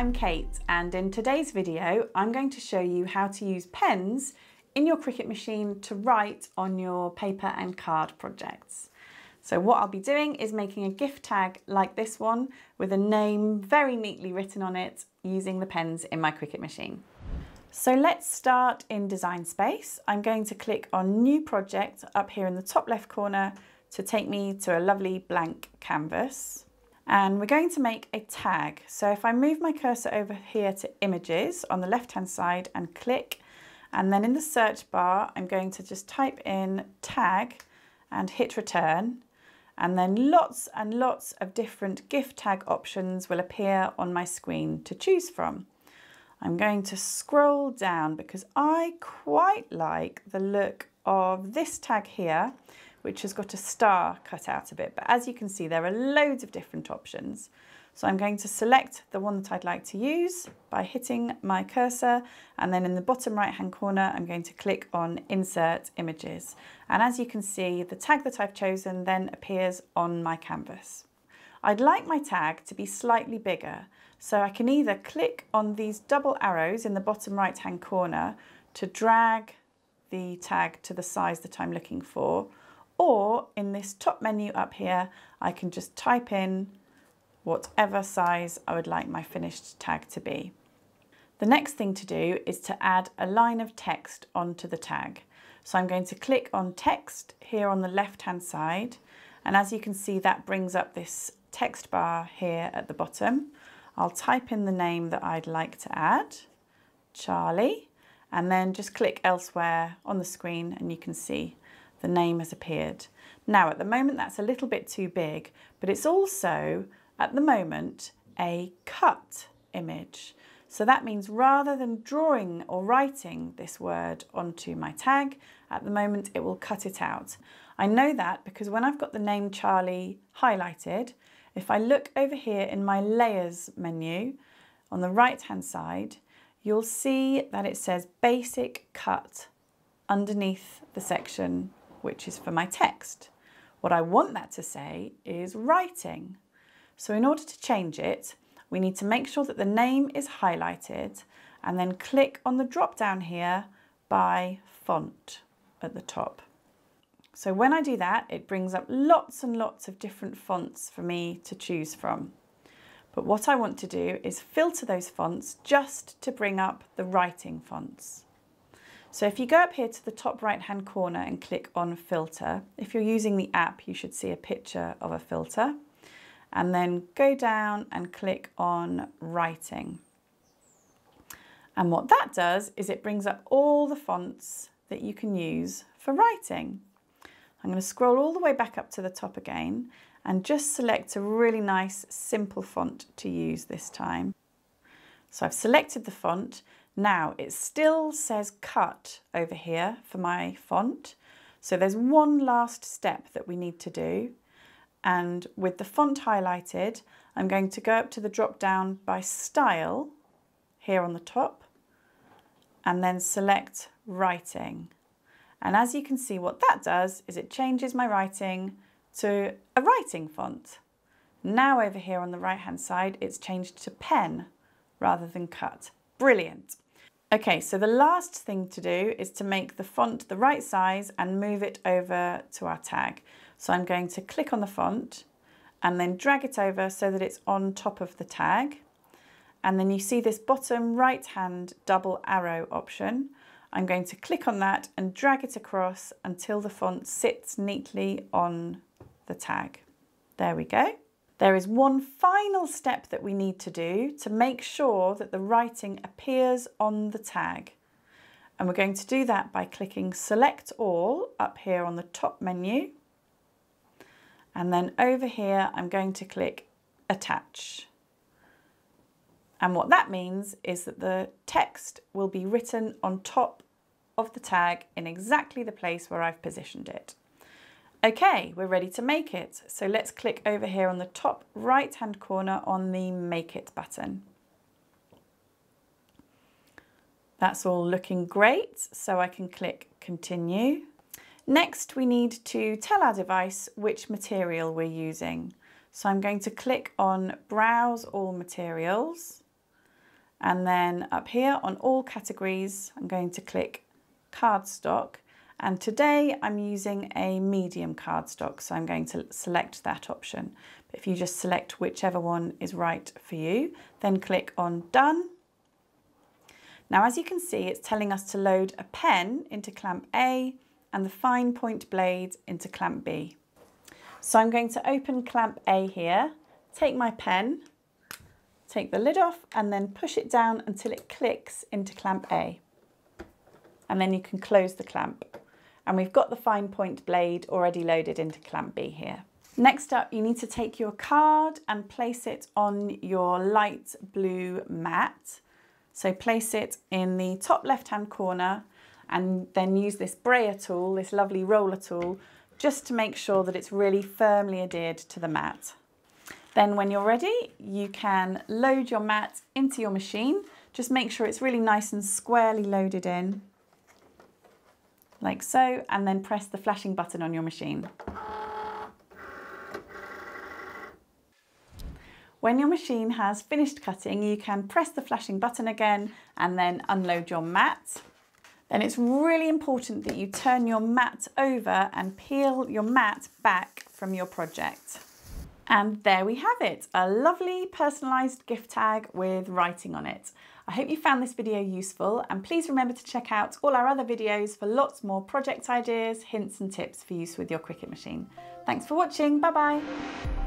I'm Kate, and in today's video I'm going to show you how to use pens in your Cricut machine to write on your paper and card projects. So what I'll be doing is making a gift tag like this one with a name very neatly written on it using the pens in my Cricut machine. So let's start in Design Space. I'm going to click on New Project up here in the top left corner to take me to a lovely blank canvas. And we're going to make a tag. So if I move my cursor over here to Images on the left-hand side and click, and then in the search bar, I'm going to just type in tag and hit return. And then lots and lots of different gift tag options will appear on my screen to choose from. I'm going to scroll down because I quite like the look of this tag here, which has got a star cut out of it. But as you can see, there are loads of different options. So I'm going to select the one that I'd like to use by hitting my cursor, and then in the bottom right-hand corner, I'm going to click on Insert Images. And as you can see, the tag that I've chosen then appears on my canvas. I'd like my tag to be slightly bigger, so I can either click on these double arrows in the bottom right-hand corner to drag the tag to the size that I'm looking for, or in this top menu up here, I can just type in whatever size I would like my finished tag to be. The next thing to do is to add a line of text onto the tag. So I'm going to click on Text here on the left-hand side, and as you can see, that brings up this text bar here at the bottom. I'll type in the name that I'd like to add, Charlie, and then just click elsewhere on the screen and you can see the name has appeared. Now at the moment that's a little bit too big, but it's also at the moment a cut image. So that means rather than drawing or writing this word onto my tag, at the moment it will cut it out. I know that because when I've got the name Charlie highlighted, if I look over here in my Layers menu on the right-hand side, you'll see that it says Basic Cut underneath the section which is for my text. What I want that to say is writing. So in order to change it, we need to make sure that the name is highlighted and then click on the drop down here by font at the top. So when I do that, it brings up lots and lots of different fonts for me to choose from. But what I want to do is filter those fonts just to bring up the writing fonts. So if you go up here to the top right-hand corner and click on Filter, if you're using the app, you should see a picture of a filter, and then go down and click on Writing. And what that does is it brings up all the fonts that you can use for writing. I'm going to scroll all the way back up to the top again and just select a really nice, simple font to use this time. So I've selected the font. Now it still says cut over here for my font. So there's one last step that we need to do. And with the font highlighted, I'm going to go up to the drop down by style here on the top and then select writing. And as you can see, what that does is it changes my writing to a writing font. Now over here on the right-hand side, it's changed to pen rather than cut. Brilliant. Okay, so the last thing to do is to make the font the right size and move it over to our tag. So I'm going to click on the font and then drag it over so that it's on top of the tag. And then you see this bottom right-hand double arrow option. I'm going to click on that and drag it across until the font sits neatly on the tag. There we go. There is one final step that we need to do to make sure that the writing appears on the tag. And we're going to do that by clicking Select All up here on the top menu. And then over here, I'm going to click Attach. And what that means is that the text will be written on top of the tag in exactly the place where I've positioned it. Okay, we're ready to make it. So let's click over here on the top right-hand corner on the Make It button. That's all looking great, so I can click Continue. Next, we need to tell our device which material we're using. So I'm going to click on Browse All Materials, And then up here on all categories, I'm going to click cardstock. And today I'm using a medium cardstock, so I'm going to select that option. But if you just select whichever one is right for you, then click on Done. Now, as you can see, it's telling us to load a pen into clamp A and the fine point blade into clamp B. So I'm going to open clamp A here, take my pen, take the lid off and then push it down until it clicks into clamp A. And then you can close the clamp. And we've got the fine point blade already loaded into clamp B here. Next up, you need to take your card and place it on your light blue mat. So place it in the top left-hand corner and then use this brayer tool, this lovely roller tool, just to make sure that it's really firmly adhered to the mat. Then when you're ready, you can load your mat into your machine. Just make sure it's really nice and squarely loaded in, like so, and then press the flashing button on your machine. When your machine has finished cutting, you can press the flashing button again and then unload your mat. Then it's really important that you turn your mat over and peel your mat back from your project. And there we have it, a lovely personalised gift tag with writing on it. I hope you found this video useful, and please remember to check out all our other videos for lots more project ideas, hints and tips for use with your Cricut machine. Thanks for watching, bye bye.